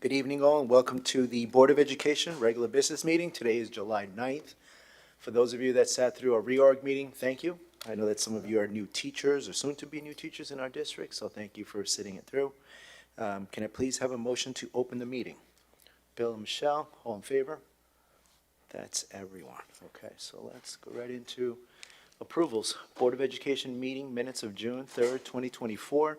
Good evening all and welcome to the Board of Education regular business meeting. Today is July 9th. For those of you that sat through a reorg meeting, thank you. I know that some of you are new teachers or soon to be new teachers in our district, so thank you for sitting it through. Can I please have a motion to open the meeting? Bill and Michelle, all in favor? That's everyone. Okay, so let's go right into approvals. Board of Education meeting minutes of June 3rd, 2024.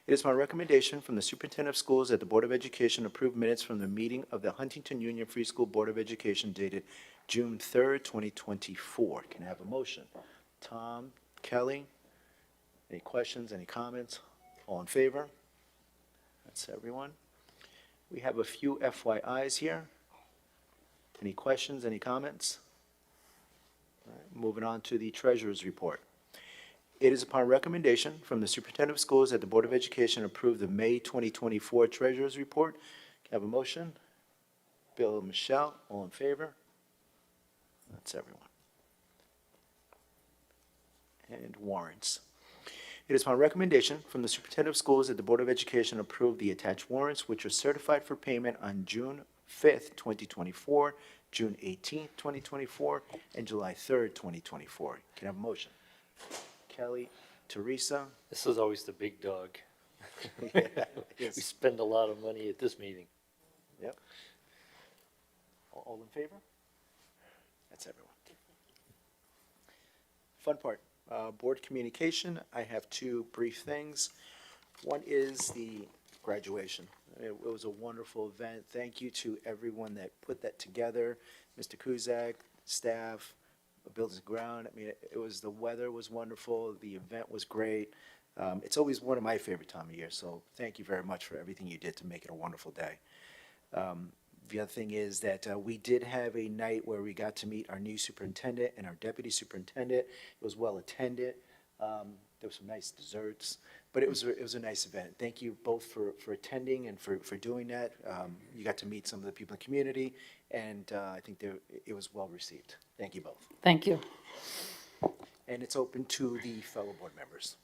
It is my recommendation from the Superintendent of Schools that the Board of Education approve minutes from the meeting of the Huntington Union Free School Board of Education dated June 3rd, 2024. Can I have a motion? Tom, Kelly, any questions, any comments? All in favor? That's everyone. We have a few FYIs here. Any questions, any comments? All right, moving on to the Treasurer's Report. It is upon recommendation from the Superintendent of Schools that the Board of Education approve the May 2024 Treasurer's Report. Can I have a motion? Bill and Michelle, all in favor? That's everyone. And warrants. It is my recommendation from the Superintendent of Schools that the Board of Education approve the attached warrants, which are certified for payment on June 5th, 2024, June 18th, 2024, and July 3rd, 2024. Can I have a motion? Kelly, Teresa. This is always the big dog. Yeah, We spend a lot of money at this meeting. Yep. All in favor? That's everyone. Fun part, board communication. I have two brief things. One is the graduation. It was a wonderful event. Thank you to everyone that put that together. Mr. Kuzak, staff, buildings and ground. I mean, the weather was wonderful. The event was great. It's always one of my favorite time of year. So thank you very much for everything you did to make it a wonderful day. The other thing is that we did have a night where we got to meet our new superintendent and our deputy superintendent. It was well attended. There were some nice desserts, but it was a nice event. Thank you both for attending and for doing that. You got to meet some of the people in the community, and I think it was well received. Thank you both. Thank you. And it's open to the fellow board members.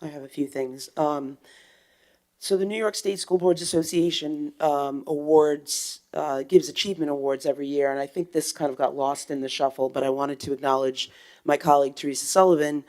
I have a few things. So the New York State School Boards Association awards, gives achievement awards every year, and I think this kind of got lost in the shuffle, but I wanted to acknowledge my colleague Teresa Sullivan.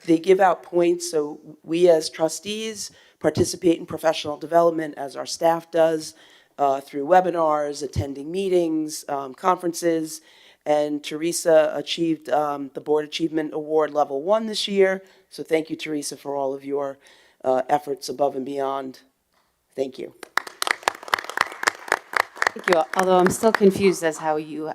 They give out points, so we as trustees participate in professional development as our staff does through webinars, attending meetings, conferences, and Teresa achieved the Board Achievement Award Level 1 this year, so thank you, Teresa, for all of your efforts above and beyond. Thank you. Thank you. Although I'm still confused as how you,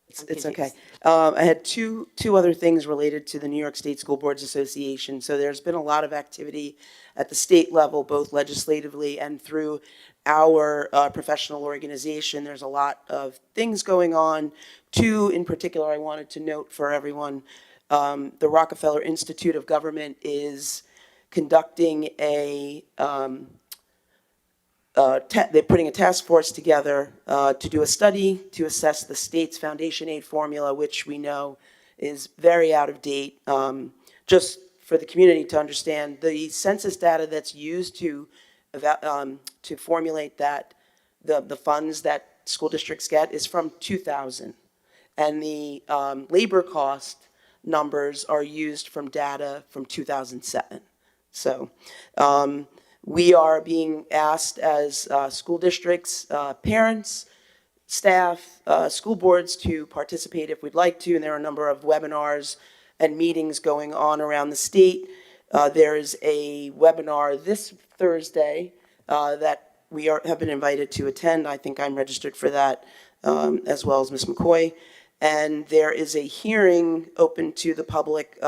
It's okay. I had two other things related to the New York State School Boards Association. So there's been a lot of activity at the state level, both legislatively and through our professional organization. There's a lot of things going on. Two in particular I wanted to note for everyone. The Rockefeller Institute of Government is conducting they're putting a task force together to do a study to assess the state's foundation aid formula, which we know is very out of date. Just for the community to understand, the census data that's used to formulate that, the funds that school districts get is from 2000. And the labor cost numbers are used from data from 2007. So we are being asked as school districts, parents, staff, school boards to participate if we'd like to, and there are a number of webinars and meetings going on around the state. There is a webinar this Thursday that we have been invited to attend. I think I'm registered for that, as well as Ms. McCoy. And there is a hearing open to the public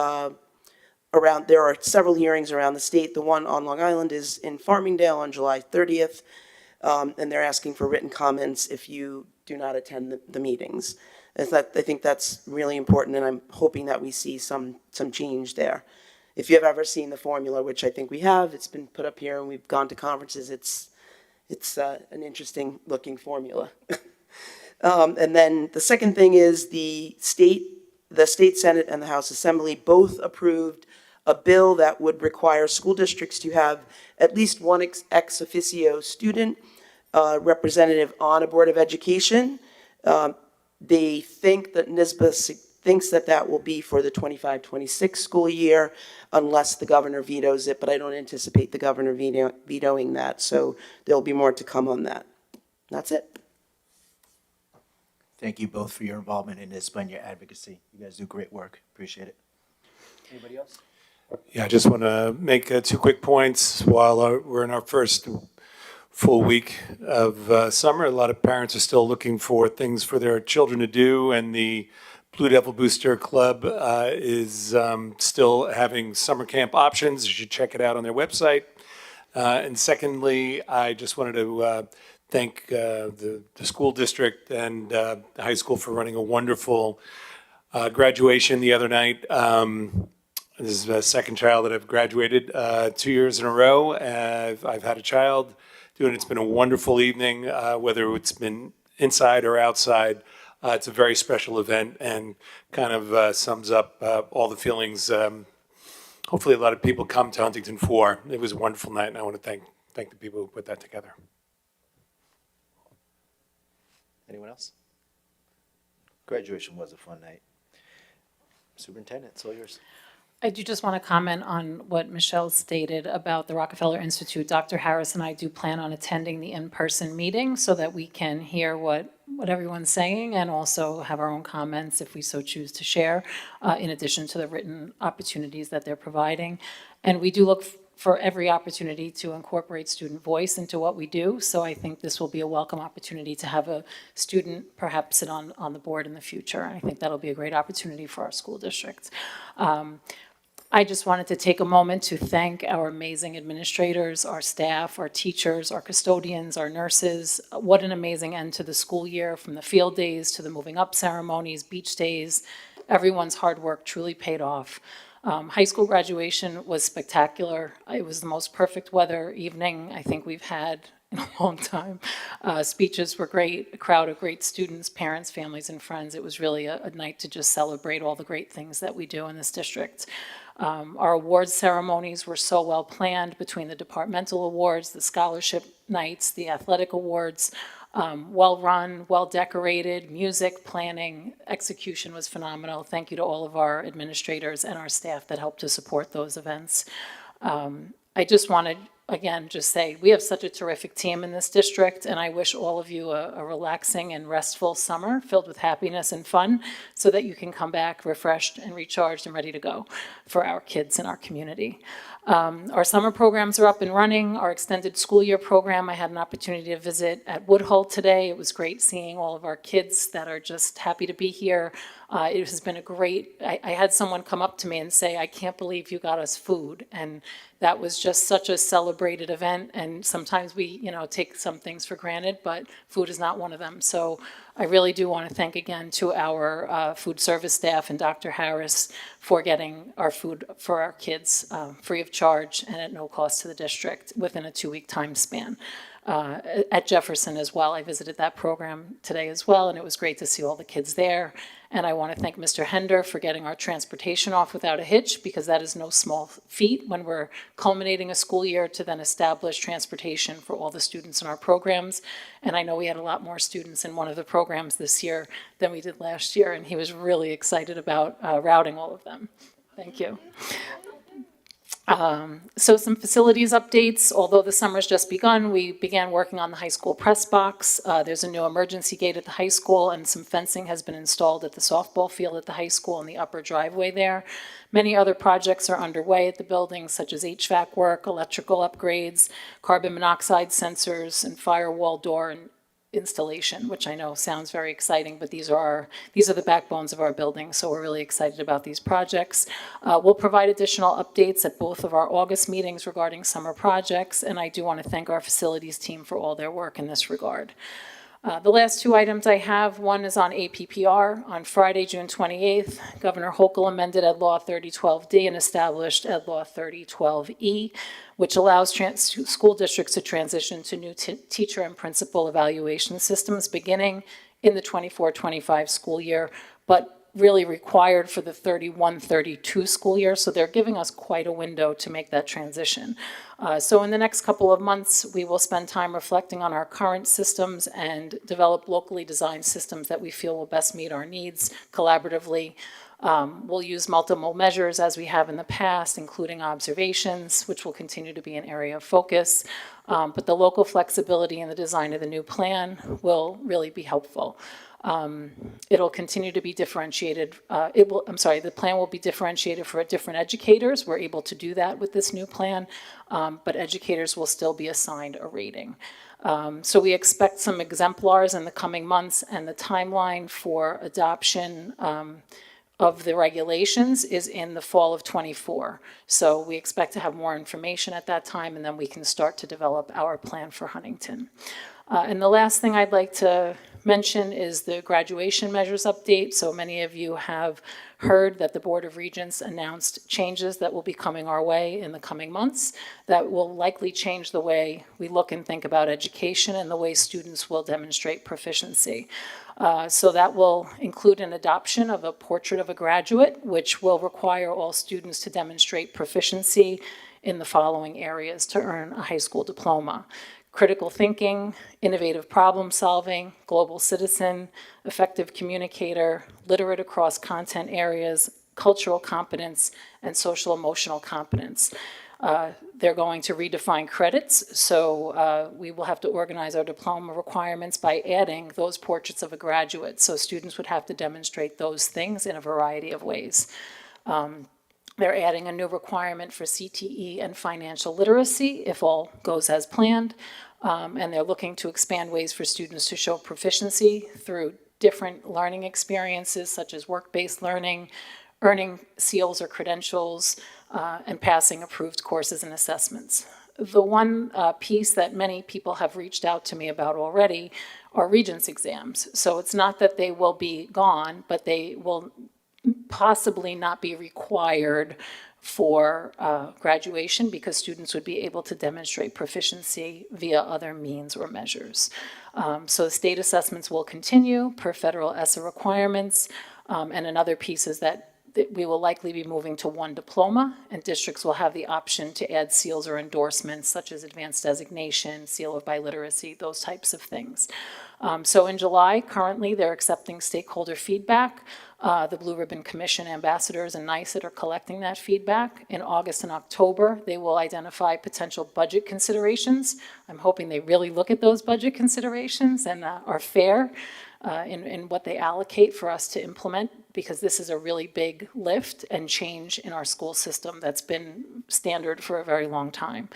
there are several hearings around the state. The one on Long Island is in Farmingdale on July 30th, and they're asking for written comments if you do not attend the meetings. I think that's really important, and I'm hoping that we see some change there. If you've ever seen the formula, which I think we have, it's been put up here and we've gone to conferences, it's an interesting looking formula. And then the second thing is the state Senate and the House Assembly both approved a bill that would require school districts to have at least one ex officio student representative on a Board of Education. They think that NISBA thinks that that will be for the 25-26 school year unless the governor vetoes it, but I don't anticipate the governor vetoing that, so there'll be more to come on that. That's it. Thank you both for your involvement in this and your advocacy. You guys do great work. Appreciate it. Anybody else? Yeah, I just want to make two quick points. While we're in our first full week of summer, a lot of parents are still looking for things for their children to do, and the Blue Devil Booster Club is still having summer camp options. You should check it out on their website. And secondly, I just wanted to thank the school district and the high school for running a wonderful graduation the other night. This is the second child that I've graduated 2 years in a row. I've had a child doing it. It's been a wonderful evening, whether it's been inside or outside. It's a very special event and kind of sums up all the feelings hopefully a lot of people come to Huntington for. It was a wonderful night, and I want to thank the people who put that together. Anyone else? Graduation was a fun night. Superintendent, it's all yours. I do just want to comment on what Michelle stated about the Rockefeller Institute. Dr. Harris and I do plan on attending the in-person meeting so that we can hear what everyone's saying and also have our own comments if we so choose to share, in addition to the written opportunities that they're providing. And we do look for every opportunity to incorporate student voice into what we do. So I think this will be a welcome opportunity to have a student perhaps sit on the board in the future. And I think that'll be a great opportunity for our school district. I just wanted to take a moment to thank our amazing administrators, our staff, our teachers, our custodians, our nurses. What an amazing end to the school year, from the field days to the moving up ceremonies, beach days. Everyone's hard work truly paid off. High school graduation was spectacular. It was the most perfect weather evening I think we've had in a long time. Speeches were great, a crowd of great students, parents, families, and friends. It was really a night to just celebrate all the great things that we do in this district. Our awards ceremonies were so well planned between the departmental awards, the scholarship nights, the athletic awards. Well run, well decorated, music, planning, execution was phenomenal. Thank you to all of our administrators and our staff that helped to support those events. I just wanted, again, just say we have such a terrific team in this district, and I wish all of you a relaxing and restful summer filled with happiness and fun so that you can come back refreshed and recharged and ready to go for our kids and our community. Our summer programs are up and running. Our extended school year program, I had an opportunity to visit at Woodhull today. It was great seeing all of our kids that are just happy to be here. It has been a great, I had someone come up to me and say, I can't believe you got us food. And that was just such a celebrated event. And sometimes we, take some things for granted, but food is not one of them. So I really do want to thank again to our food service staff and Dr. Harris for getting our food for our kids free of charge and at no cost to the district within a 2-week time span. At Jefferson as well, I visited that program today as well, and it was great to see all the kids there. And I want to thank Mr. Hender for getting our transportation off without a hitch, because that is no small feat when we're culminating a school year to then establish transportation for all the students in our programs. And I know we had a lot more students in one of the programs this year than we did last year, and he was really excited about routing all of them. Thank you. So some facilities updates. Although the summer's just begun, we began working on the high school press box. There's a new emergency gate at the high school, and some fencing has been installed at the softball field at the high school in the upper driveway there. Many other projects are underway at the building, such as HVAC work, electrical upgrades, carbon monoxide sensors, and firewall door and installation, which I know sounds very exciting, but these are the backbones of our building, so we're really excited about these projects. We'll provide additional updates at both of our August meetings regarding summer projects, and I do want to thank our facilities team for all their work in this regard. The last two items I have, one is on APPR. On Friday, June 28th, Governor Hochul amended Ed Law 3012D and established Ed Law 3012E, which allows school districts to transition to new teacher and principal evaluation systems beginning in the 24-25 school year, but really required for the 31-32 school year, so they're giving us quite a window to make that transition. So in the next couple of months, we will spend time reflecting on our current systems and develop locally designed systems that we feel will best meet our needs collaboratively. We'll use multiple measures as we have in the past, including observations, which will continue to be an area of focus. But the local flexibility in the design of the new plan will really be helpful. It'll continue to be differentiated. The plan will be differentiated for different educators. We're able to do that with this new plan, but educators will still be assigned a rating. So we expect some exemplars in the coming months, and the timeline for adoption of the regulations is in the fall of '24. So we expect to have more information at that time, and then we can start to develop our plan for Huntington. And the last thing I'd like to mention is the graduation measures update. So many of you have heard that the Board of Regents announced changes that will be coming our way in the coming months that will likely change the way we look and think about education and the way students will demonstrate proficiency. So that will include an adoption of a portrait of a graduate, which will require all students to demonstrate proficiency in the following areas to earn a high school diploma: critical thinking, innovative problem solving, global citizen, effective communicator, literate across content areas, cultural competence, and social emotional competence. They're going to redefine credits, so we will have to organize our diploma requirements by adding those portraits of a graduate. So students would have to demonstrate those things in a variety of ways. They're adding a new requirement for CTE and financial literacy if all goes as planned. And they're looking to expand ways for students to show proficiency through different learning experiences such as work-based learning, earning seals or credentials, and passing approved courses and assessments. The one piece that many people have reached out to me about already are Regents exams. So it's not that they will be gone, but they will possibly not be required for graduation because students would be able to demonstrate proficiency via other means or measures. So state assessments will continue per federal ESSA requirements. And another piece is that we will likely be moving to one diploma, and districts will have the option to add seals or endorsements such as advanced designation, seal of biliteracy, those types of things. So in July, currently, they're accepting stakeholder feedback. The Blue Ribbon Commission ambassadors and NICET are collecting that feedback. In August and October, they will identify potential budget considerations. I'm hoping they really look at those budget considerations and are fair in what they allocate for us to implement, because this is a really big lift and change in our school system that's been standard for a very long time.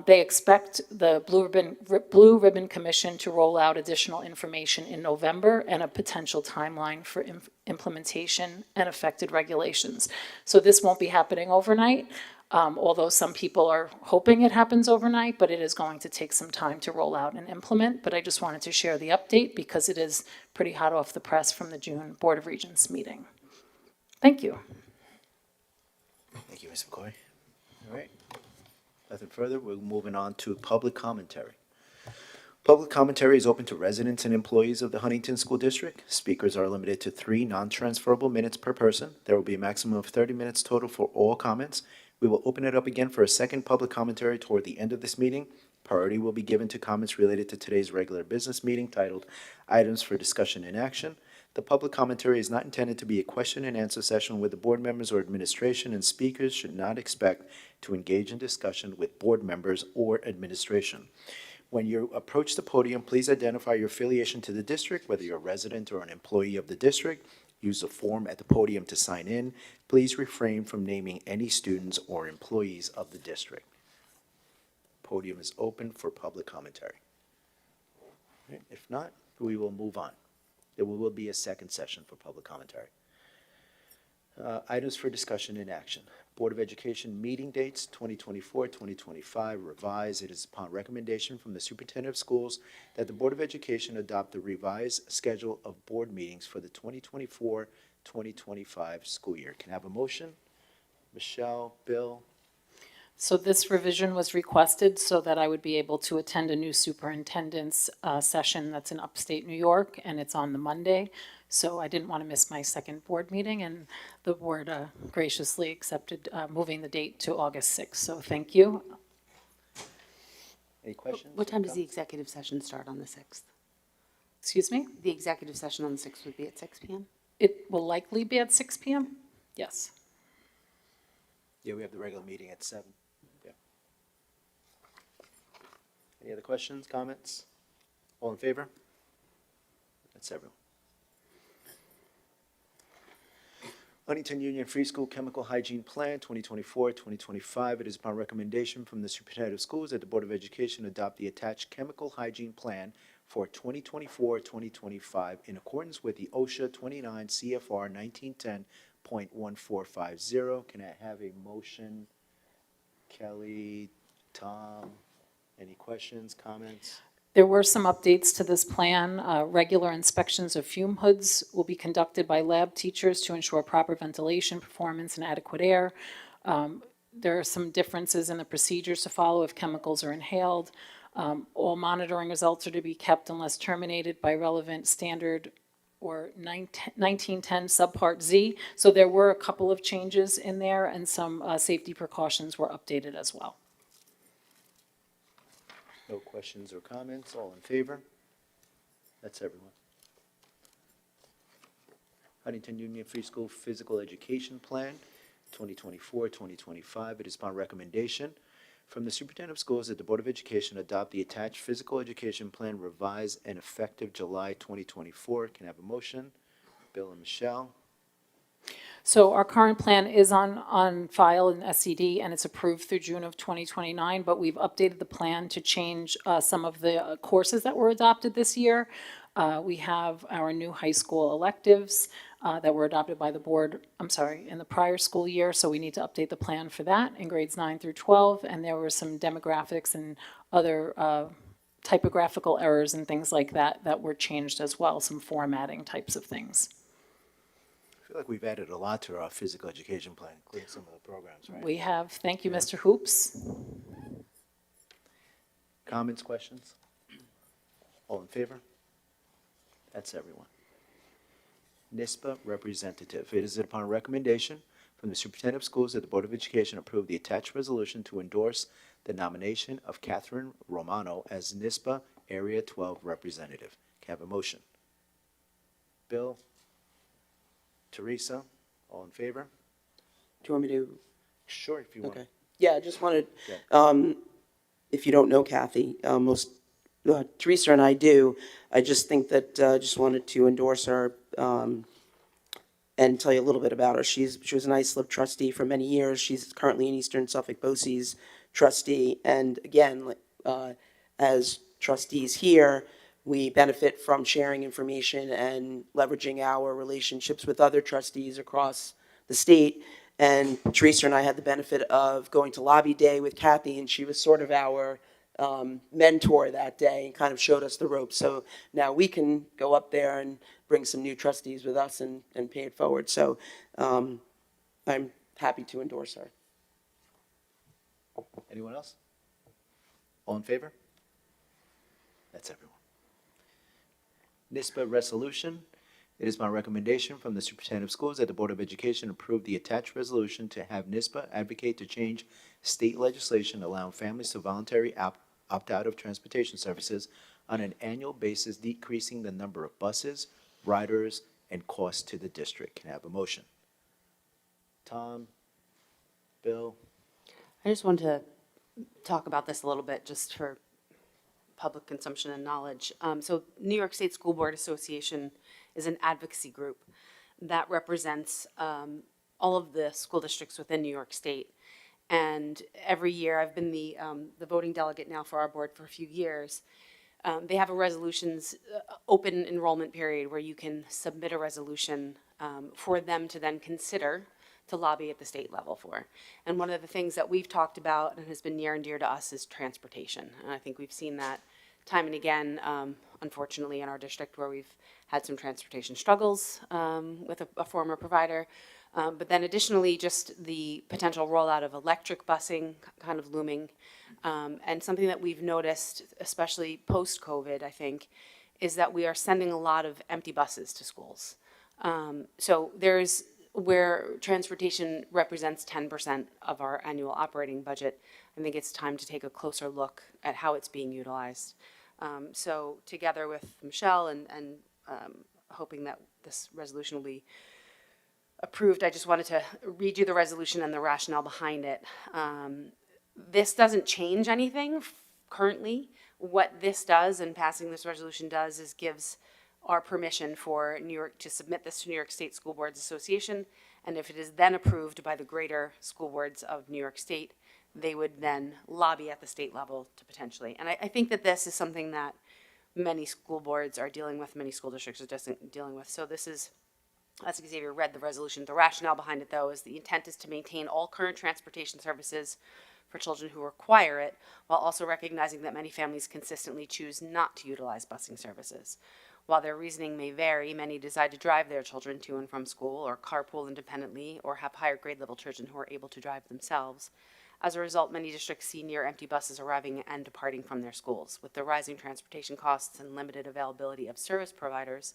They expect the Blue Ribbon Commission to roll out additional information in November and a potential timeline for implementation and affected regulations. So this won't be happening overnight, although some people are hoping it happens overnight, but it is going to take some time to roll out and implement. But I just wanted to share the update because it is pretty hot off the press from the June Board of Regents meeting. Thank you. Thank you, Ms. McCoy. All right. Nothing further. We're moving on to public commentary. Public commentary is open to residents and employees of the Huntington School District. Speakers are limited to 3 non-transferable minutes per person. There will be a maximum of 30 minutes total for all comments. We will open it up again for a second public commentary toward the end of this meeting. Priority will be given to comments related to today's regular business meeting titled Items for Discussion and Action. The public commentary is not intended to be a question and answer session with the board members or administration, and speakers should not expect to engage in discussion with board members or administration. When you approach the podium, please identify your affiliation to the district, whether you're a resident or an employee of the district. Use the form at the podium to sign in. Please refrain from naming any students or employees of the district. Podium is open for public commentary. If not, we will move on. There will be a second session for public commentary. Items for discussion and action. Board of Education meeting dates, 2024, 2025, revised. It is upon recommendation from the Superintendent of Schools that the Board of Education adopt the revised schedule of board meetings for the 2024-2025 school year. Can I have a motion? Michelle, Bill? So this revision was requested so that I would be able to attend a new superintendent's session that's in upstate New York, and it's on the Monday. So I didn't want to miss my second board meeting, and the board graciously accepted moving the date to August 6th. So thank you. Any questions? What or time does the comments? executive session start on the 6th? Excuse me? The executive session on the 6th would be at 6 PM? It will likely be at 6 PM? Yes. Yeah, we have the regular meeting at 7. Yeah. Any other questions, comments? All in favor? That's everyone. Huntington Union Free School Chemical Hygiene Plan 2024-2025. It is upon recommendation from the Superintendent of Schools that the Board of Education adopt the attached chemical hygiene plan for 2024-2025 in accordance with the OSHA 29 CFR 1910.1450. Can I have a motion? Kelly, Tom, any questions, comments? There were some updates to this plan. Regular inspections of fume hoods will be conducted by lab teachers to ensure proper ventilation, performance, and adequate air. There are some differences in the procedures to follow if chemicals are inhaled. All monitoring results are to be kept unless terminated by relevant standard or 1910 subpart Z. So there were a couple of changes in there, and some safety precautions were updated as well. No questions or comments, all in favor? That's everyone. Huntington Union Free School Physical Education Plan, 2024-2025. It is upon recommendation from the Superintendent of Schools that the Board of Education adopt the attached physical education plan revised and effective July 2024. Can I have a motion? Bill and Michelle. So our current plan is on file in SED, and it's approved through June of 2029, but we've updated the plan to change some of the courses that were adopted this year. We have our new high school electives that were adopted by the board, in the prior school year, so we need to update the plan for that in grades 9 through 12, and there were some demographics and other typographical errors and things like that that were changed as well, some formatting types of things. I feel like we've added a lot to our physical education plan, including some of the programs, right? We have, thank you, Mr. Hoops. Comments, questions? All in favor? That's everyone. NISPA representative. It is upon recommendation from the Superintendent of Schools that the Board of Education approve the attached resolution to endorse the nomination of Catherine Romano as NISPA Area 12 representative. Can I have a motion? Bill? Teresa? All in favor? Do you want me to? Sure, if you want. Okay. Yeah, I just wanted, Yeah. if you don't know Kathy, Teresa and I do. I just think that, just wanted to endorse her and tell you a little bit about her. She was an ISLIP trustee for many years. She's currently an Eastern Suffolk BOCES trustee. And again, as trustees here, we benefit from sharing information and leveraging our relationships with other trustees across the state. And Teresa and I had the benefit of going to Lobby Day with Kathy, and she was sort of our mentor that day and kind of showed us the ropes. So now we can go up there and bring some new trustees with us and pay it forward. So I'm happy to endorse her. Anyone else? All in favor? That's everyone. NISPA resolution. It is my recommendation from the Superintendent of Schools that the Board of Education approve the attached resolution to have NISPA advocate to change state legislation allowing families to voluntarily opt out of transportation services on an annual basis, decreasing the number of buses, riders, and costs to the district. Can I have a motion? Tom? Bill? I just wanted to talk about this a little bit, just for public consumption and knowledge. So New York State School Board Association is an advocacy group that represents all of the school districts within New York State. And every year, I've been the voting delegate now for our board for a few years. They have a resolutions open enrollment period where you can submit a resolution for them to then consider to lobby at the state level for. And one of the things that we've talked about and has been near and dear to us is transportation. And I think we've seen that time and again, unfortunately, in our district where we've had some transportation struggles with a former provider. But then additionally, just the potential rollout of electric busing kind of looming. And something that we've noticed, especially post-COVID, I think, is that we are sending a lot of empty buses to schools. So there's where transportation represents 10% of our annual operating budget. I think it's time to take a closer look at how it's being utilized. So together with Michelle and hoping that this resolution will be approved, I just wanted to read you the resolution and the rationale behind it. This doesn't change anything currently. What this does, and passing this resolution does, is gives our permission for New York to submit this to New York State School Boards Association, and if it is then approved by the greater school boards of New York State, they would then lobby at the state level to potentially. And I think that this is something that many school boards are dealing with, many school districts are just dealing with. So this is, as Xavier read the resolution, the rationale behind it, though, is the intent is to maintain all current transportation services for children who require it, while also recognizing that many families consistently choose not to utilize busing services. While their reasoning may vary, many decide to drive their children to and from school, or carpool independently, or have higher grade level children who are able to drive themselves. As a result, many districts see near empty buses arriving and departing from their schools. With the rising transportation costs and limited availability of service providers,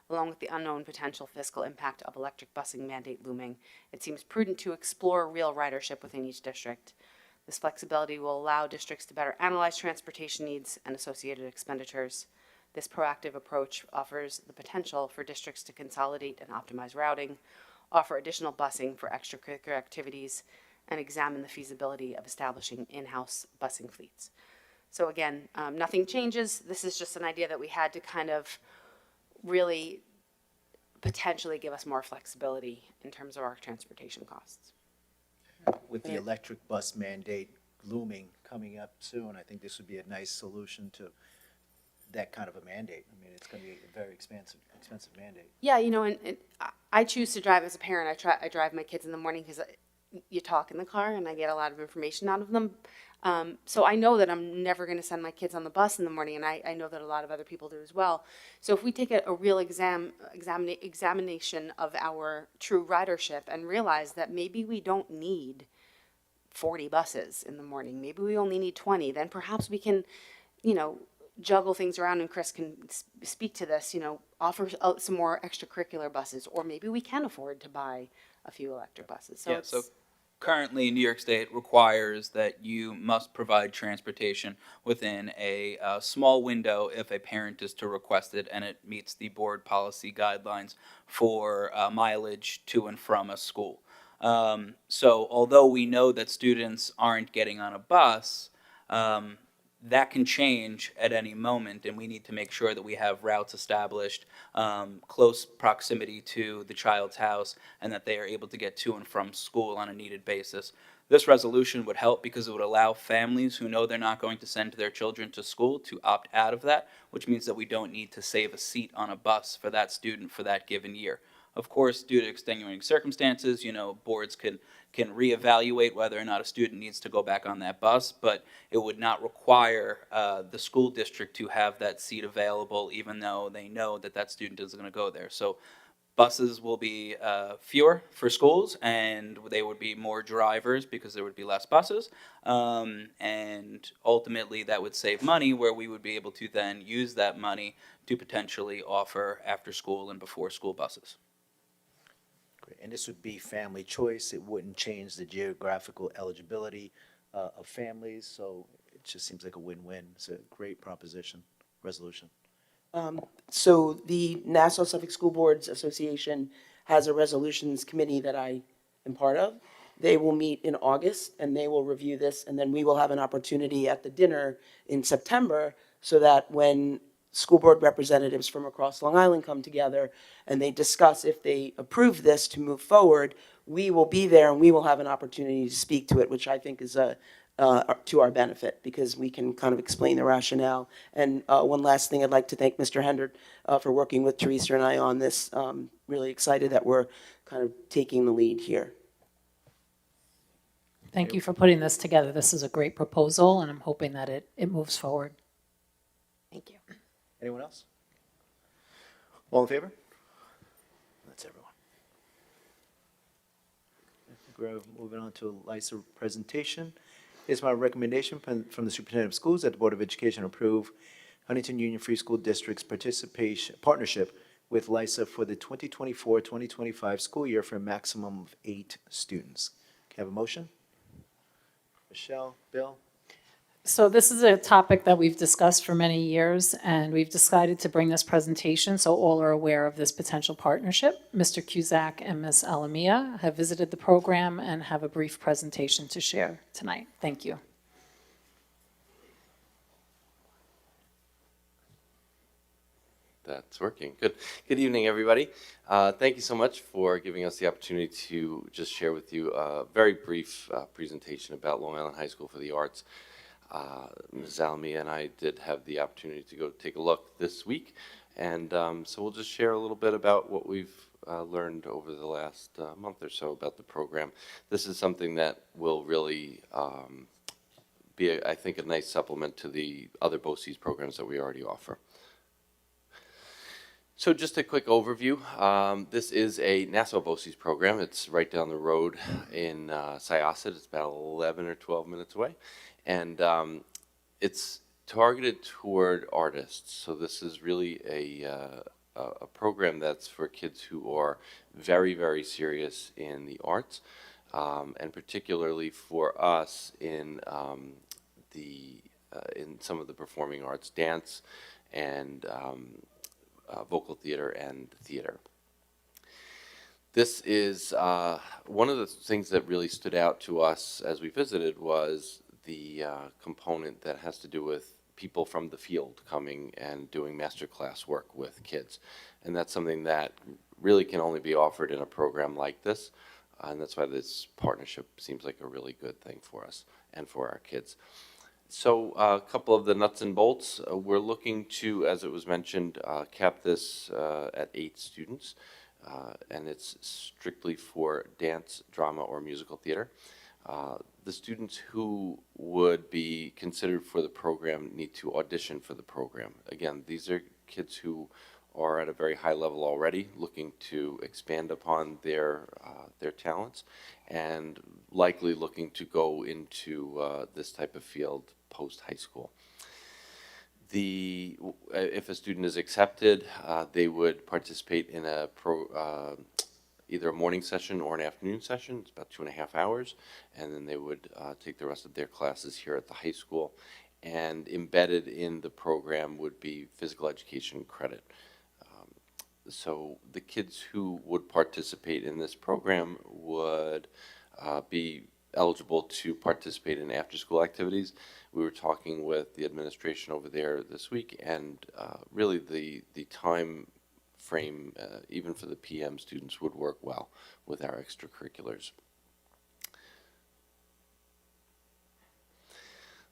along with the unknown potential fiscal impact of electric busing mandate looming, it seems prudent to explore real ridership within each district. This flexibility will allow districts to better analyze transportation needs and associated expenditures. This proactive approach offers the potential for districts to consolidate and optimize routing, offer additional busing for extracurricular activities, and examine the feasibility of establishing in-house busing fleets. So again, nothing changes. This is just an idea that we had to kind of really potentially give us more flexibility in terms of our transportation costs. With the electric bus mandate looming, coming up soon, I think this would be a nice solution to that kind of a mandate. I mean, it's going to be a very expensive mandate. Yeah, you know, and I choose to drive as a parent. I drive my kids in the morning because you talk in the car and I get a lot of information out of them. So I know that I'm never going to send my kids on the bus in the morning, and I know that a lot of other people do as well. So if we take a real examination of our true ridership and realize that maybe we don't need 40 buses in the morning, maybe we only need 20, then perhaps we can, you know, juggle things around, and Chris can speak to this, you know, offer some more extracurricular buses, or maybe we can afford to buy a few electric buses. So Yeah, so currently, New York State requires that you must provide transportation within a small window if a parent is to request it, and it meets the board policy guidelines for mileage to and from a school. So although we know that students aren't getting on a bus, that can change at any moment, and we need to make sure that we have routes established, close proximity to the child's house, and that they are able to get to and from school on a needed basis. This resolution would help because it would allow families who know they're not going to send their children to school to opt out of that, which means that we don't need to save a seat on a bus for that student for that given year. Of course, due to extenuating circumstances, you know, boards can reevaluate whether or not a student needs to go back on that bus, but it would not require the school district to have that seat available, even though they know that that student is going to go there. So buses will be fewer for schools, and they would be more drivers because there would be less buses. And ultimately, that would save money, where we would be able to then use that money to potentially offer after-school and before-school buses. Great. And this would be family choice. It wouldn't change the geographical eligibility of families, so it just seems like a win-win. It's a great resolution. So the Nassau Suffolk School Boards Association has a resolutions committee that I am part of. They will meet in August, and they will review this, and then we will have an opportunity at the dinner in September, so that when school board representatives from across Long Island come together and they discuss if they approve this to move forward, we will be there and we will have an opportunity to speak to it, which I think is to our benefit, because we can kind of explain the rationale. And one last thing, I'd like to thank Mr. Hendard for working with Teresa and I on this. Really excited that we're kind of taking the lead here. Thank you for putting this together. This is a great proposal, and I'm hoping that it moves forward. Thank you. Anyone else? All in favor? That's everyone. We're moving on to LISA presentation. It's my recommendation from the superintendent of schools that the Board of Education approve Huntington Union Free School District's partnership with LISA for the 2024-2025 school year for a maximum of 8 students. Can I have a motion? Michelle, Bill? So this is a topic that we've discussed for many years, and we've decided to bring this presentation so all are aware of this potential partnership. Mr. Cusack and Ms. Alamia have visited the program and have a brief presentation to share tonight. Thank you. That's working. Good. Good evening, everybody. Thank you so much for giving us the opportunity to just share with you a very brief presentation about Long Island High School for the Arts. Ms. Alamia and I did have the opportunity to go take a look this week, and so we'll just share a little bit about what we've learned over the last month or so about the program. This is something that will really be, I think, a nice supplement to the other BOCES programs that we already offer. So just a quick overview. This is a Nassau BOCES program. It's right down the road in Syosset. It's about 11 or 12 minutes away. And it's targeted toward artists. So this is really a program that's for kids who are very, very serious in the arts, and particularly for us in some of the performing arts, dance and vocal theater and theater. This is one of the things that really stood out to us as we visited was the component that has to do with people from the field coming and doing masterclass work with kids. And that's something that really can only be offered in a program like this. And that's why this partnership seems like a really good thing for us and for our kids. So a couple of the nuts and bolts. We're looking to, as it was mentioned, cap this at 8 students. And it's strictly for dance, drama, or musical theater. The students who would be considered for the program need to audition for the program. Again, these are kids who are at a very high level already, looking to expand upon their talents, and likely looking to go into this type of field post-high school. If a student is accepted, they would participate in either a morning session or an afternoon session. It's about 2.5 hours, and then they would take the rest of their classes here at the high school. And embedded in the program would be physical education credit. So the kids who would participate in this program would be eligible to participate in after-school activities. We were talking with the administration over there this week, and really the time frame, even for the PM students, would work well with our extracurriculars.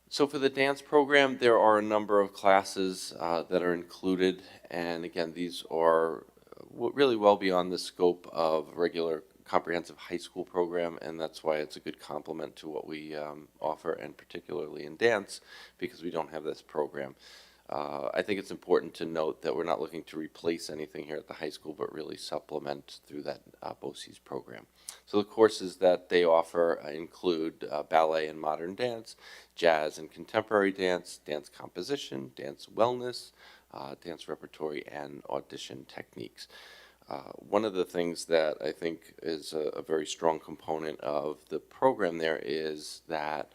So for the dance program, there are a number of classes that are included, and again, these are really well beyond the scope of regular comprehensive high school program, and that's why it's a good complement to what we offer, and particularly in dance, because we don't have this program. I think it's important to note that we're not looking to replace anything here at the high school, but really supplement through that BOCES program. So the courses that they offer include ballet and modern dance, jazz and contemporary dance, dance composition, dance wellness, dance repertory, and audition techniques. One of the things that I think is a very strong component of the program there is that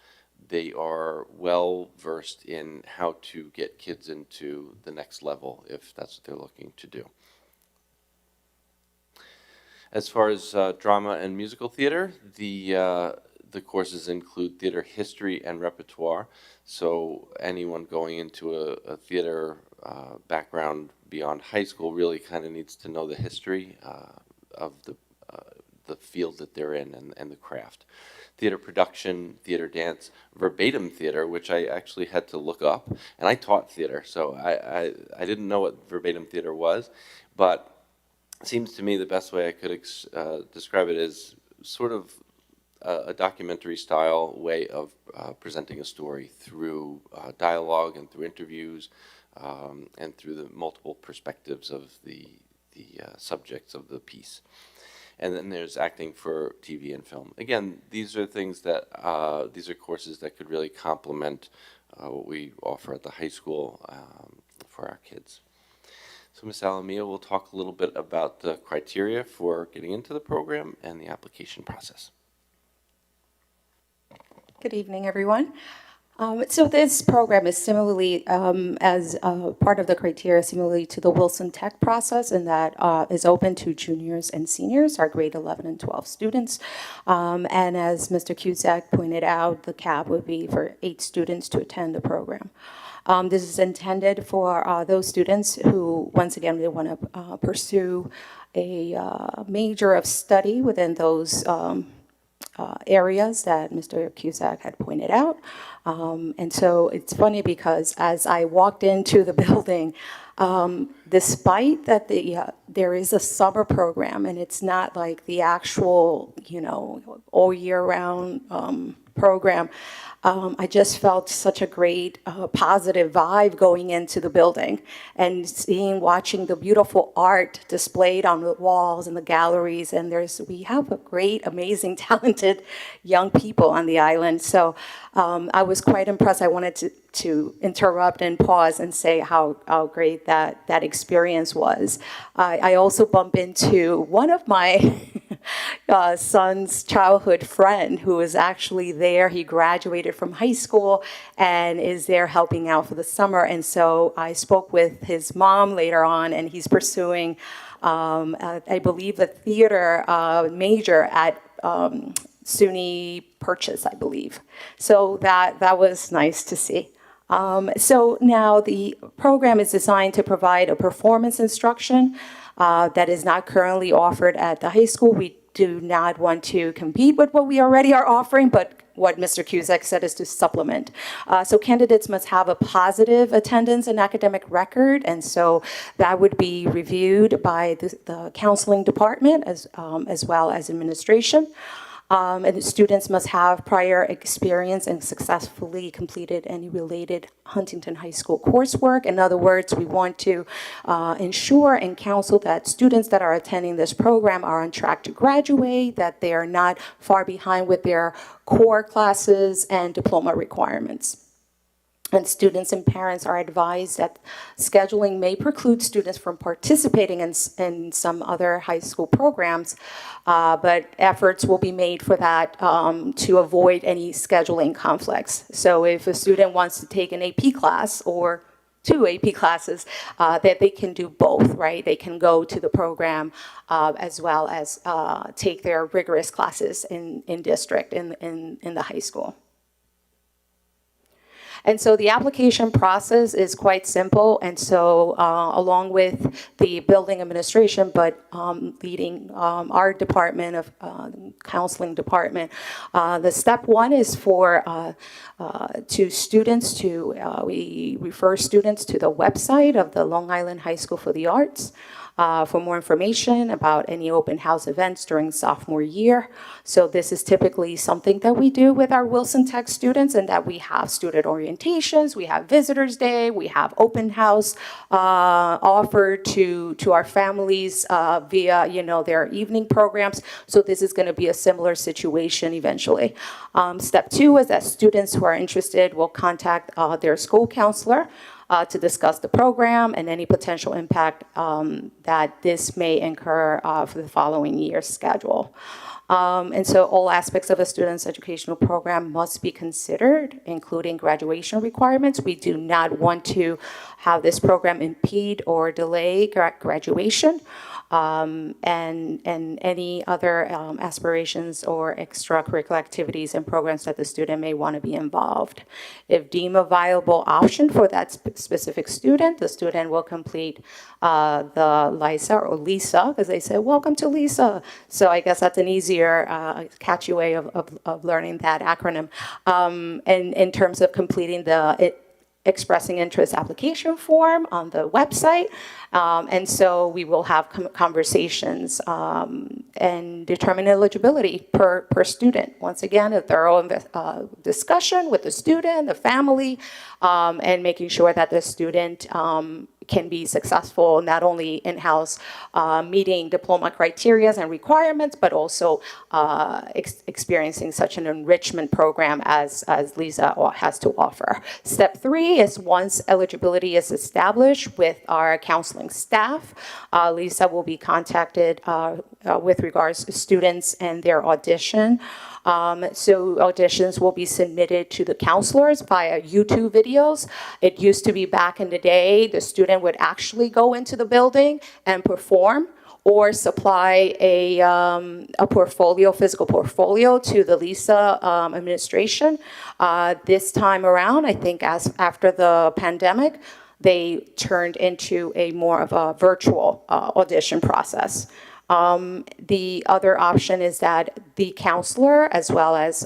they are well versed in how to get kids into the next level if that's what they're looking to do. As far as drama and musical theater, the courses include theater history and repertoire. So anyone going into a theater background beyond high school really kind of needs to know the history of the field that they're in and the craft. Theater production, theater dance, verbatim theater, which I actually had to look up, and I taught theater, so I didn't know what verbatim theater was, but it seems to me the best way I could describe it is sort of a documentary style way of presenting a story through dialogue and through interviews and through the multiple perspectives of the subjects of the piece. And then there's acting for TV and film. Again, these are things that, these are courses that could really complement what we offer at the high school for our kids. So Ms. Alamia will talk a little bit about the criteria for getting into the program and the application process. Good evening, everyone. So this program is similarly, as part of the criteria, similarly to the Wilson Tech process, and that is open to juniors and seniors, our grade 11 and 12 students. And as Mr. Cusack pointed out, the cap would be for 8 students to attend the program. This is intended for those students who, once again, they want to pursue a major of study within those areas that Mr. Cusack had pointed out. And so it's funny because as I walked into the building, despite that there is a summer program and it's not like the actual, all year round program, I just felt such a great positive vibe going into the building and watching the beautiful art displayed on the walls and the galleries. And we have a great, amazing, talented young people on the island. So I was quite impressed. I wanted to interrupt and pause and say how great that experience was. I also bump into one of my son's childhood friend who is actually there. He graduated from high school and is there helping out for the summer. And so I spoke with his mom later on, and he's pursuing, I believe, a theater major at SUNY Purchase, I believe. So that was nice to see. So now the program is designed to provide a performance instruction that is not currently offered at the high school. We do not want to compete with what we already are offering, but what Mr. Cusack said is to supplement. So candidates must have a positive attendance and academic record, and so that would be reviewed by the counseling department as well as administration. And students must have prior experience and successfully completed any related Huntington High School coursework. In other words, we want to ensure and counsel that students that are attending this program are on track to graduate, that they are not far behind with their core classes and diploma requirements. And students and parents are advised that scheduling may preclude students from participating in some other high school programs, but efforts will be made for that to avoid any scheduling conflicts. So if a student wants to take an AP class or 2 AP classes, that they can do both, right? They can go to the program as well as take their rigorous classes in district in the high school. And so the application process is quite simple. And so along with the building administration, but leading our department of counseling department, the step 1 is for to students we refer students to the website of the Long Island High School for the Arts. For more information about any open house events during sophomore year. So this is typically something that we do with our Wilson Tech students, and that we have student orientations, we have visitors day, we have open house offered to our families via their evening programs. So this is going to be a similar situation eventually. Step 2 is that students who are interested will contact their school counselor to discuss the program and any potential impact that this may incur for the following year's schedule. And so all aspects of a student's educational program must be considered, including graduation requirements. We do not want to have this program impede or delay graduation. And any other aspirations or extracurricular activities and programs that the student may want to be involved. If deemed a viable option for that specific student, the student will complete the LISA or LISA, because they say, welcome to LISA. So I guess that's an easier, catchy way of learning that acronym. And in terms of completing the expressing interest application form on the website. And so we will have conversations and determine eligibility per student. Once again, a thorough discussion with the student, the family, and making sure that the student can be successful, not only in-house meeting diploma criteria and requirements, but also experiencing such an enrichment program as Lisa has to offer. Step 3 is once eligibility is established with our counseling staff, Lisa will be contacted with regards to students and their audition. So auditions will be submitted to the counselors via YouTube videos. It used to be back in the day, the student would actually go into the building and perform or supply a portfolio, physical portfolio to the LISA administration. This time around, I think after the pandemic, they turned into a more of a virtual audition process. The other option is that the counselor, as well as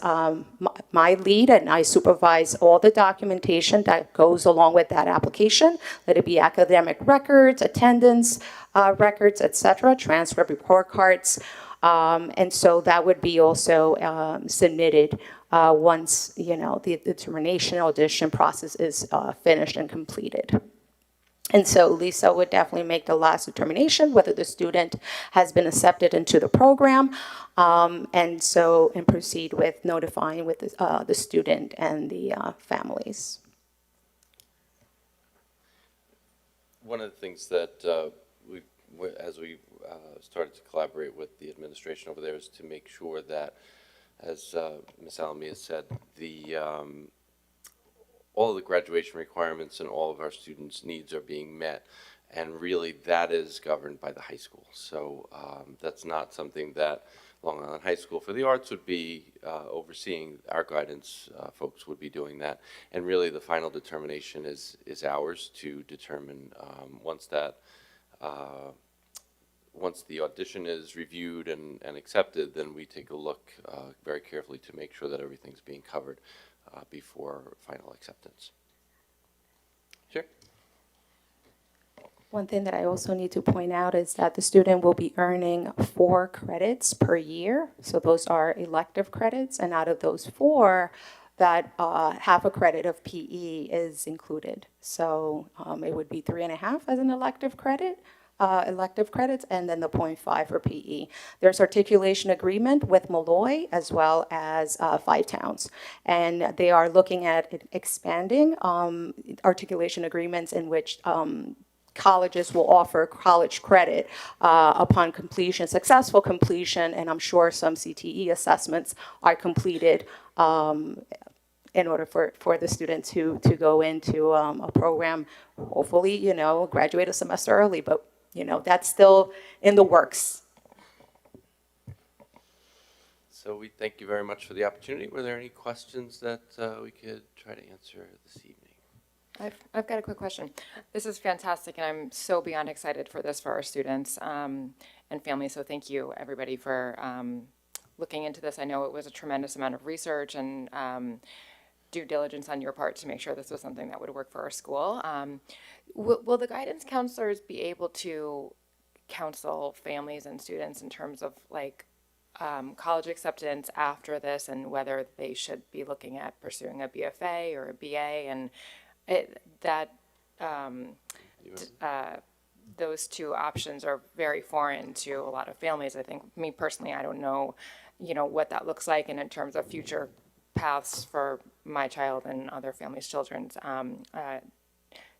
my lead, and I supervise all the documentation that goes along with that application, let it be academic records, attendance records, etc., transcript report cards. And so that would be also submitted once, the determination audition process is finished and completed. And so Lisa would definitely make the last determination whether the student has been accepted into the program, and proceed with notifying with the student and the families. One of the things that as we started to collaborate with the administration over there is to make sure that, as Ms. Alamia said, all of the graduation requirements and all of our students' needs are being met, and really that is governed by the high school. So that's not something that Long Island High School for the Arts would be overseeing. Our guidance folks would be doing that, and really the final determination is ours to determine once the audition is reviewed and accepted, then we take a look very carefully to make sure that everything's being covered before final acceptance. Sure. One thing that I also need to point out is that the student will be earning 4 credits per year. So those are elective credits, and out of those 4, that half a credit of PE is included. So it would be 3.5 as an elective credits, and then the 0.5 for PE. There's articulation agreement with Malloy as well as Five Towns, and they are looking at expanding articulation agreements in which colleges will offer college credit upon completion, successful completion, and I'm sure some CTE assessments are completed in order for the students to go into a program, hopefully, graduate a semester early, but that's still in the works. So we thank you very much for the opportunity. Were there any questions that we could try to answer this evening? I've got a quick question. This is fantastic, and I'm so beyond excited for this for our students and families. So thank you, everybody, for looking into this. I know it was a tremendous amount of research and due diligence on your part to make sure this was something that would work for our school. Will the guidance counselors be able to counsel families and students in terms of college acceptance after this, and whether they should be looking at pursuing a BFA or a BA, and those two options are very foreign to a lot of families. I think, me personally, I don't know, what that looks like, and in terms of future paths for my child and other families' children.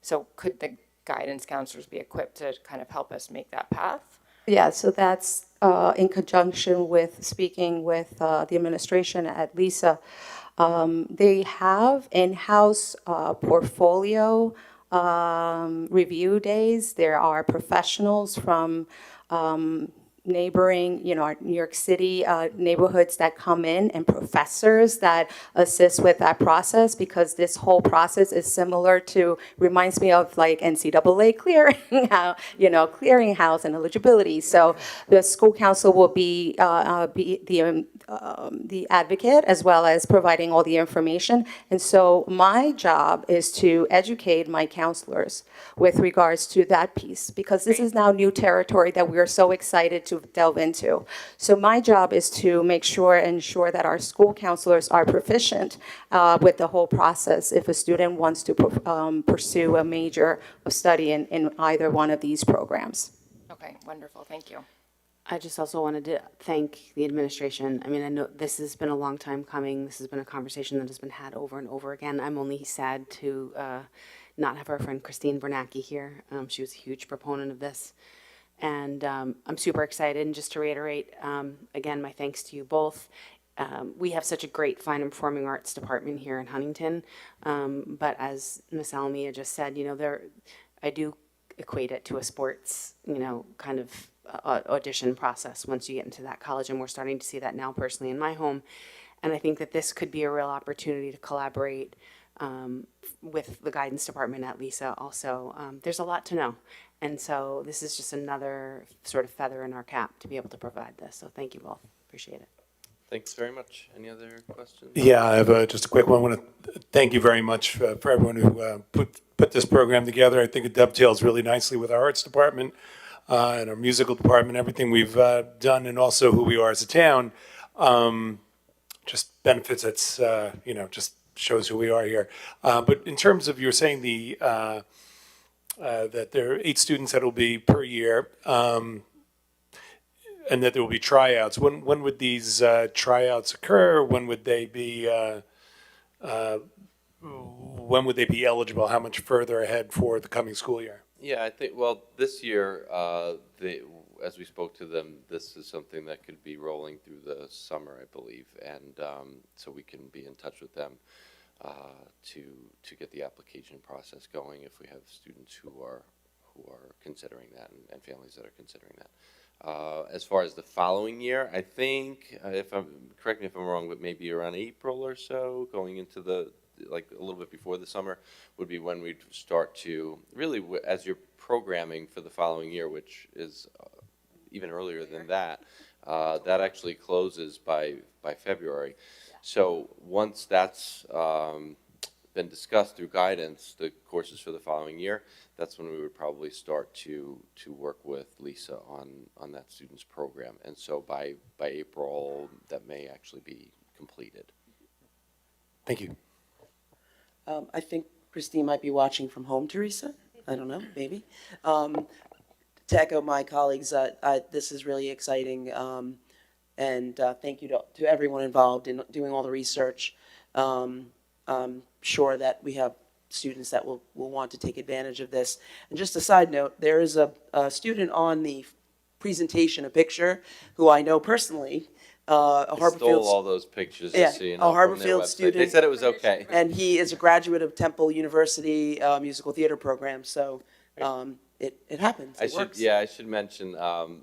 So could the guidance counselors be equipped to kind of help us make that path? Yeah, so that's in conjunction with speaking with the administration at LISA. They have in-house portfolio review days. There are professionals from neighboring, our New York City neighborhoods that come in, and professors that assist with that process, because this whole process is similar to, reminds me of NCAA clearinghouse and eligibility. So the school council will be the advocate, as well as providing all the information. And so my job is to educate my counselors with regards to that piece, because this is now new territory that we're so excited to delve into. So my job is to make sure, ensure that our school counselors are proficient with the whole process if a student wants to pursue a major of study in either one of these programs. Okay, wonderful, thank you. I just also wanted to thank the administration. I mean, I know this has been a long time coming. This has been a conversation that has been had over and over again. I'm only sad to not have our friend Christine Bernacki here. She was a huge proponent of this. And I'm super excited. And just to reiterate, again, my thanks to you both. We have such a great fine and performing arts department here in Huntington. But as Ms. Alamia just said, you know, I do equate it to a sports, you know, kind of audition process once you get into that college, and we're starting to see that now personally in my home. And I think that this could be a real opportunity to collaborate with the guidance department at LISA also. There's a lot to know, and so this is just another sort of feather in our cap to be able to provide this. So thank you both. Appreciate it. Thanks very much. Any other questions? Yeah, I have just a quick one. I want to thank you very much for everyone who put this program together. I think it dovetails really nicely with our arts department and our musical department, everything we've done, and also who we are as a town. Just benefits. It's you know, just shows who we are here. But in terms of, you're saying that there are 8 students that will be per year. And that there will be tryouts. When would these tryouts occur? When would they be eligible? How much further ahead for the coming school year? Yeah, I think, well, this year, as we spoke to them, this is something that could be rolling through the summer, I believe. And so we can be in touch with them to get the application process going if we have students who are considering that and families that are considering that. As far as the following year, I think, correct me if I'm wrong, but maybe around April or so, going into like a little bit before the summer, would be when we'd start to, really, as you're programming for the following year, which is even earlier than that, that actually closes by February. So once that's been discussed through guidance, the courses for the following year, that's when we would probably start to work with Lisa on that student's program. And so by April, that may actually be completed. Thank you. I think Christine might be watching from home, Teresa. I don't know, maybe. To echo my colleagues, this is really exciting. And thank you to everyone involved in doing all the research. I'm sure that we have students that will want to take advantage of this. And just a side note, there is a student on the presentation, a picture, who I know personally, a I stole all those pictures, just so you know, a from their Harborfield website. student. They said it was okay. And he is a graduate of Temple University musical theater program, so it happens, it works. I should mention,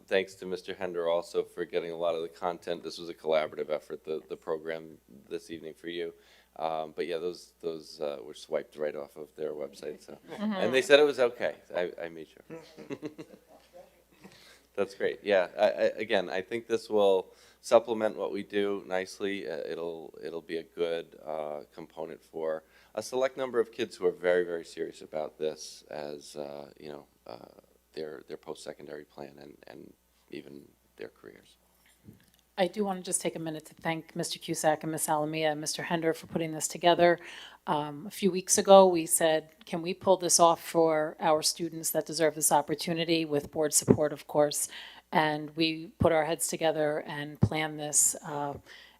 thanks to Mr. Hender also for getting a lot of the content. This was a collaborative effort, the program this evening for you. But yeah, those were swiped right off of their website. So, and they said it was okay. I made sure. That's great. Yeah. Again, I think this will supplement what we do nicely. It'll be a good component for a select number of kids who are very, very serious about this as you know, their post-secondary plan and even their careers. I do want to just take a minute to thank Mr. Cusack and Ms. Alamia and Mr. Hender for putting this together. A few weeks ago, we said, can we pull this off for our students that deserve this opportunity, with board support, of course. And we put our heads together and planned this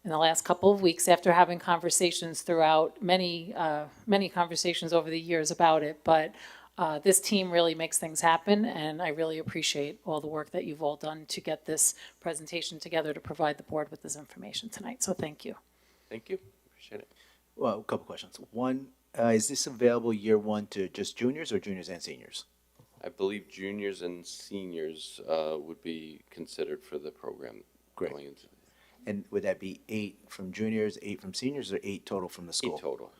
in the last couple of weeks after having conversations throughout, many conversations over the years about it. But this team really makes things happen, and I really appreciate all the work that you've all done to get this presentation together to provide the board with this information tonight. So thank you. Thank you. Appreciate it. Well, a couple questions. One, is this available year one to just juniors or juniors and seniors? I believe juniors and seniors would be considered for the program. Great. Going into And would that be 8 from juniors, 8 from seniors, or 8 total from the school? 8 total.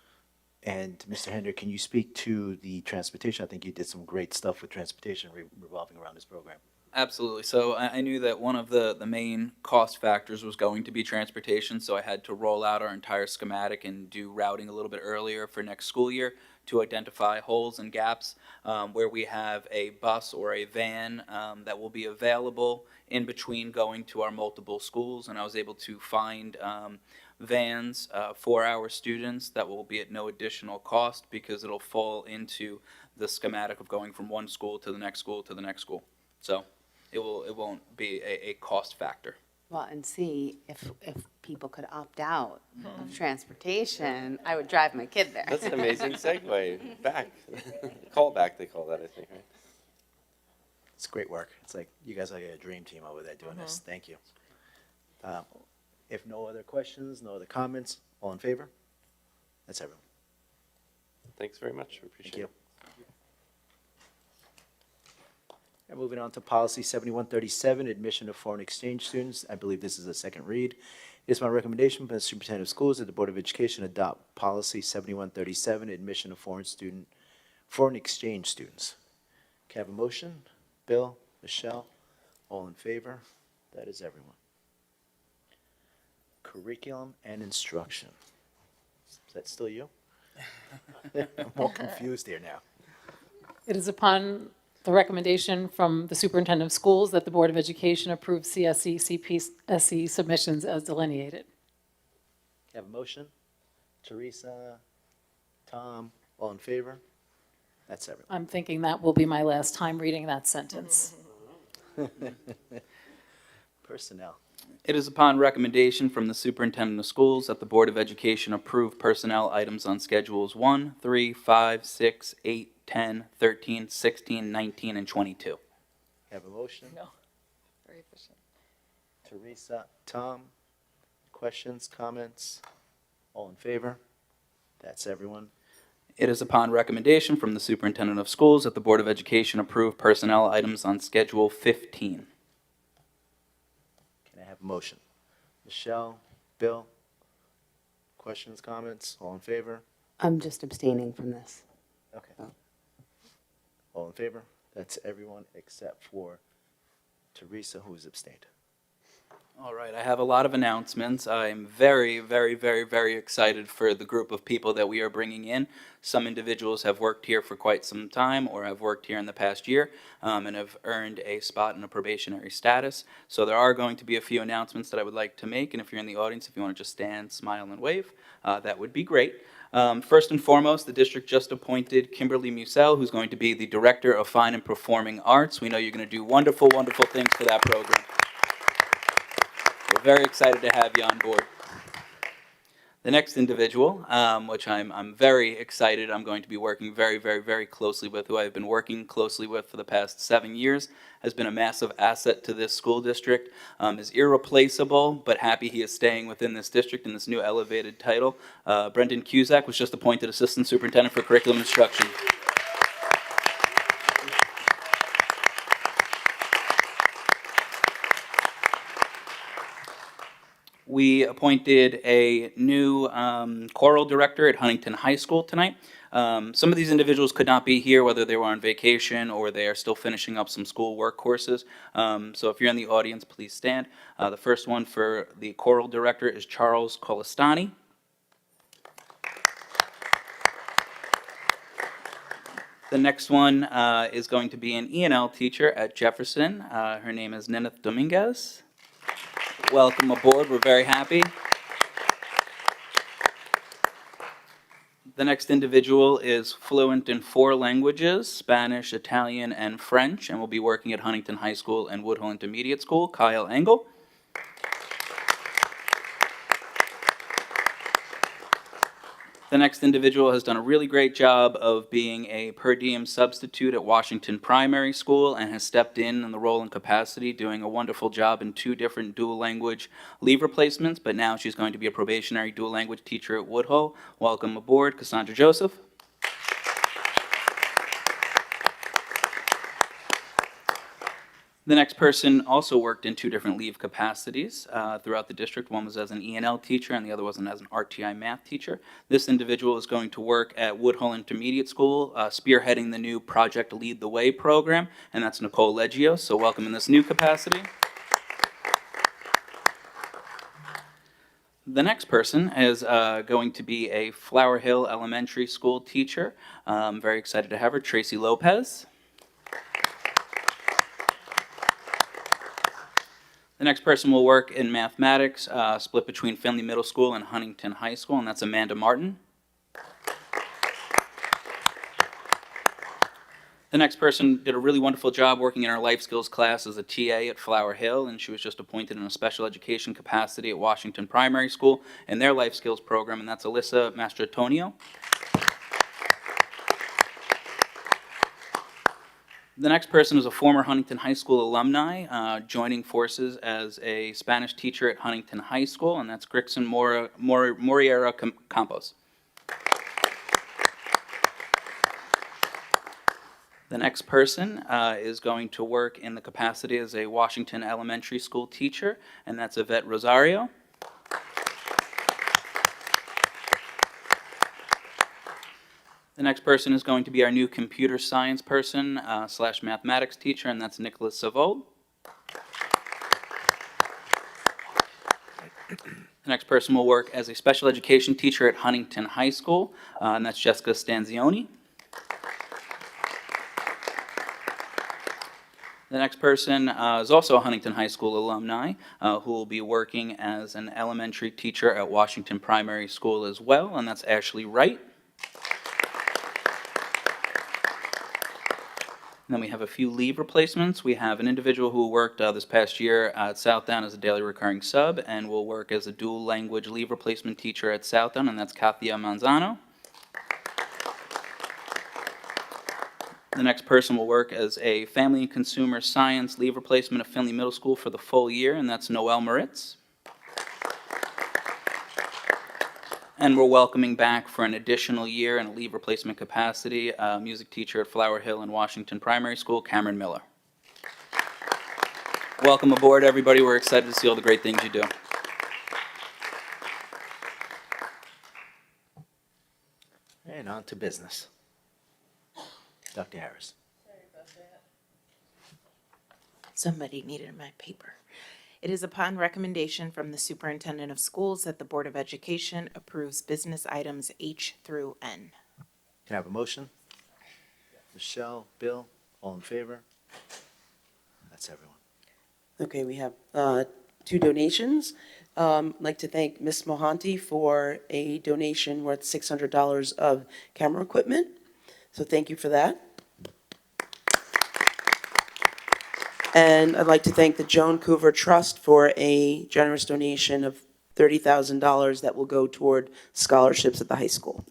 And Mr. Hendrick, can you speak to the transportation? I think you did some great stuff with transportation revolving around this program. Absolutely. So I knew that one of the main cost factors was going to be transportation, so I had to roll out our entire schematic and do routing a little bit earlier for next school year to identify holes and gaps where we have a bus or a van that will be available in between going to our multiple schools. And I was able to find vans for our students that will be at no additional cost because it'll fall into the schematic of going from one school to the next school to the next school. So it won't be a cost factor. Well, and see, if people could opt out of transportation, I would drive my kid there. That's an amazing segue. Back. Call back, they call that, I think, right? It's great work. It's like you guys are like a dream team over there doing this. Thank you. If no other questions, no other comments, all in favor? That's everyone. Thanks very much. We appreciate Thank you. it. And moving on to policy 7137, admission of foreign exchange students. I believe this is a second read. It is my recommendation for the superintendent of schools that the Board of Education adopt policy 7137, admission of foreign exchange students. Can I have a motion? Bill, Michelle, all in favor? That is everyone. Curriculum and instruction. Is that still you? I'm all confused here now. It is upon the recommendation from the superintendent of schools that the Board of Education approve CSE, CPSE submissions as delineated. Have a motion? Teresa, Tom, all in favor? That's everyone. I'm thinking that will be my last time reading that sentence. Personnel. It is upon recommendation from the superintendent of schools that the Board of Education approve personnel items on schedules 1, 3, 5, 6, 8, 10, 13, 16, 19, and 22. Have a motion? No. Very efficient. Teresa, Tom, questions, comments? All in favor? That's everyone. It is upon recommendation from the superintendent of schools that the Board of Education approve personnel items on schedule 15. Can I have a motion? Michelle, Bill, questions, comments? All in favor? I'm just abstaining from this. Okay. All in favor? That's everyone except for Teresa, who is abstained. All right, I have a lot of announcements. I'm very, very, very, very excited for the group of people that we are bringing in. Some individuals have worked here for quite some time or have worked here in the past year and have earned a spot in a probationary status. So there are going to be a few announcements that I would like to make, and if you're in the audience, if you want to just stand, smile, and wave, that would be great. First and foremost, the district just appointed Kimberly Musell, who's going to be the Director of Fine and Performing Arts. We know you're going to do wonderful, wonderful things for that program. We're very excited to have you on board. The next individual, which I'm very excited, I'm going to be working very, very, very closely with, who I've been working closely with for the past 7 years, has been a massive asset to this school district, is irreplaceable, but happy he is staying within this district in this new elevated title. Brendan Cusack was just appointed Assistant Superintendent for Curriculum Instruction. We appointed a new choral director at Huntington High School tonight. Some of these individuals could not be here, whether they were on vacation or they are still finishing up some school work courses. So if you're in the audience, please stand. The first one for the choral director is Charles Colestani. The next one is going to be an E&L teacher at Jefferson. Her name is Nineth Dominguez. Welcome aboard. We're very happy. The next individual is fluent in 4 languages, Spanish, Italian, and French, and will be working at Huntington High School and Woodhull Intermediate School, Kyle Engel. The next individual has done a really great job of being a per diem substitute at Washington Primary School and has stepped in the role and capacity, doing a wonderful job in 2 different dual language leave replacements, but now she's going to be a probationary dual language teacher at Woodhull. Welcome aboard, Cassandra Joseph. The next person also worked in 2 different leave capacities throughout the district. One was as an E&L teacher and the other was as an RTI math teacher. This individual is going to work at Woodhull Intermediate School, spearheading the new Project Lead the Way program, and that's Nicole Leggio, so welcome in this new capacity. The next person is going to be a Flower Hill Elementary School teacher. I'm very excited to have her, Tracy Lopez. The next person will work in mathematics, split between Finley Middle School and Huntington High School, and that's Amanda Martin. The next person did a really wonderful job working in our life skills class as a TA at Flower Hill, and she was just appointed in a special education capacity at Washington Primary School in their life skills program, and that's Alyssa Mastrotonio. The next person is a former Huntington High School alumni, joining forces as a Spanish teacher at Huntington High School, and that's Grixon Moriera Campos. The next person is going to work in the capacity as a Washington Elementary School teacher, and that's Yvette Rosario. The next person is going to be our new computer science person / mathematics teacher, and that's Nicholas Savold. The next person will work as a special education teacher at Huntington High School, and that's Jessica Stanzioni. The next person is also a Huntington High School alumni who will be working as an elementary teacher at Washington Primary School as well, and that's Ashley Wright. And then we have a few leave replacements. We have an individual who worked this past year at Southdown as a daily recurring sub and will work as a dual language leave replacement teacher at Southdown, and that's Kathia Manzano. The next person will work as a family and consumer science leave replacement at Finley Middle School for the full year, and that's Noelle Moritz. And we're welcoming back for an additional year in a leave replacement capacity, music teacher at Flower Hill and Washington Primary School, Cameron Miller. Welcome aboard, everybody. We're excited to see all the great things you do. And on to business. Dr. Harris. Somebody needed my paper. It is upon recommendation from the Superintendent of Schools that the Board of Education approves business items H through N. Can I have a motion? Michelle, Bill, all in favor? That's everyone. Okay, we have 2 donations. I'd like to thank Ms. Mohanty for a donation worth $600 of camera equipment. So thank you for that. And I'd like to thank the Joan Coover Trust for a generous donation of $30,000 that will go toward scholarships at the high school.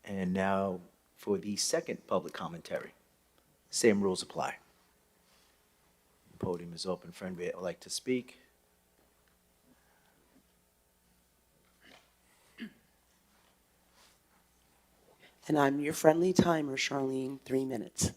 And now for the second public commentary. Same rules apply. Podium is open for anybody that would like to speak. And I'm your friendly timer, Charlene, 3 minutes.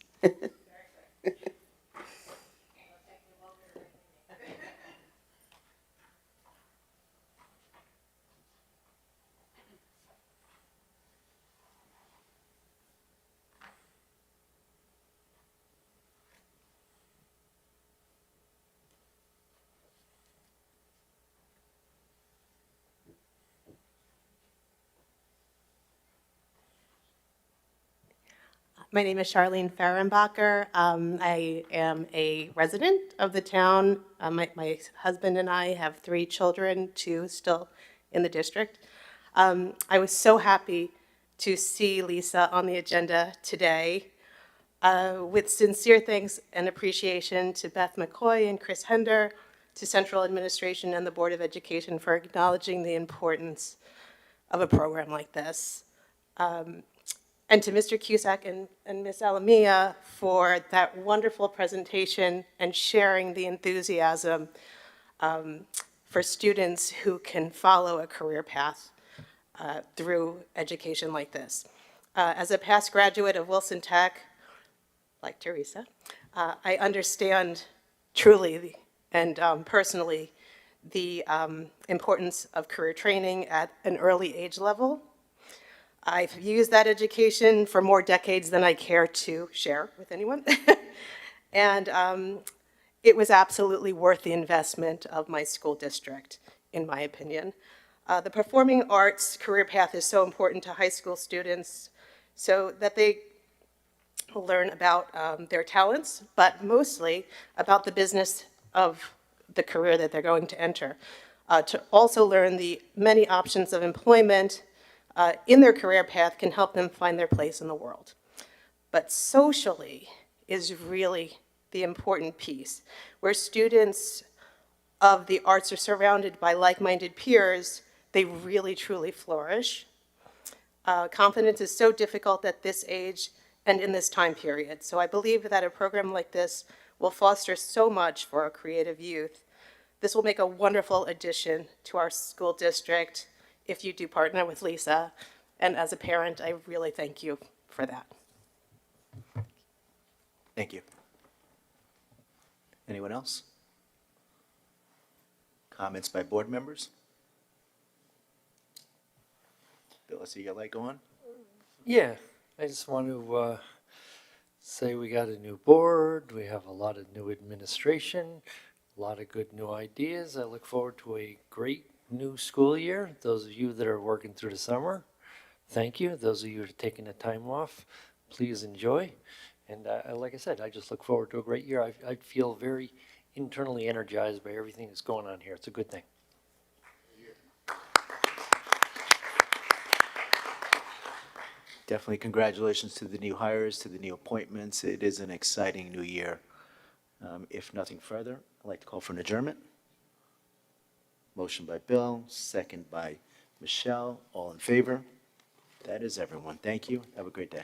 My name is Charlene Fehrenbacher. I am a resident of the town. My husband and I have 3 children, 2 still in the district. I was so happy to see Lisa on the agenda today. With sincere thanks and appreciation to Beth McCoy and Chris Hender, to Central Administration and the Board of Education for acknowledging the importance of a program like this. And to Mr. Cusack and Ms. Alamia for that wonderful presentation and sharing the enthusiasm for students who can follow a career path through education like this. As a past graduate of Wilson Tech, like Teresa, I understand truly and personally the importance of career training at an early age level. I've used that education for more decades than I care to share with anyone. And it was absolutely worth the investment of my school district, in my opinion. The performing arts career path is so important to high school students so that they learn about their talents, but mostly about the business of the career that they're going to enter. To also learn the many options of employment in their career path can help them find their place in the world. But socially is really the important piece, where students of the arts are surrounded by like-minded peers, they really truly flourish. Confidence is so difficult at this age and in this time period. So I believe that a program like this will foster so much for our creative youth. This will make a wonderful addition to our school district if you do partner with Lisa. And as a parent, I really thank you for that. Thank you. Anyone else? Comments by board members? Bill, I see your light go on. Yeah, I just want to say we got a new board, we have a lot of new administration, a lot of good new ideas. I look forward to a great new school year. Those of you that are working through the summer, thank you. Those of you that are taking the time off, please enjoy. And like I said, I just look forward to a great year. I feel very internally energized by everything that's going on here. It's a good thing. Definitely congratulations to the new hires, to the new appointments. It is an exciting new year. If nothing further, I'd like to call for an adjournment. Motion by Bill, second by Michelle. All in favor? That is everyone. Thank you. Have a great day.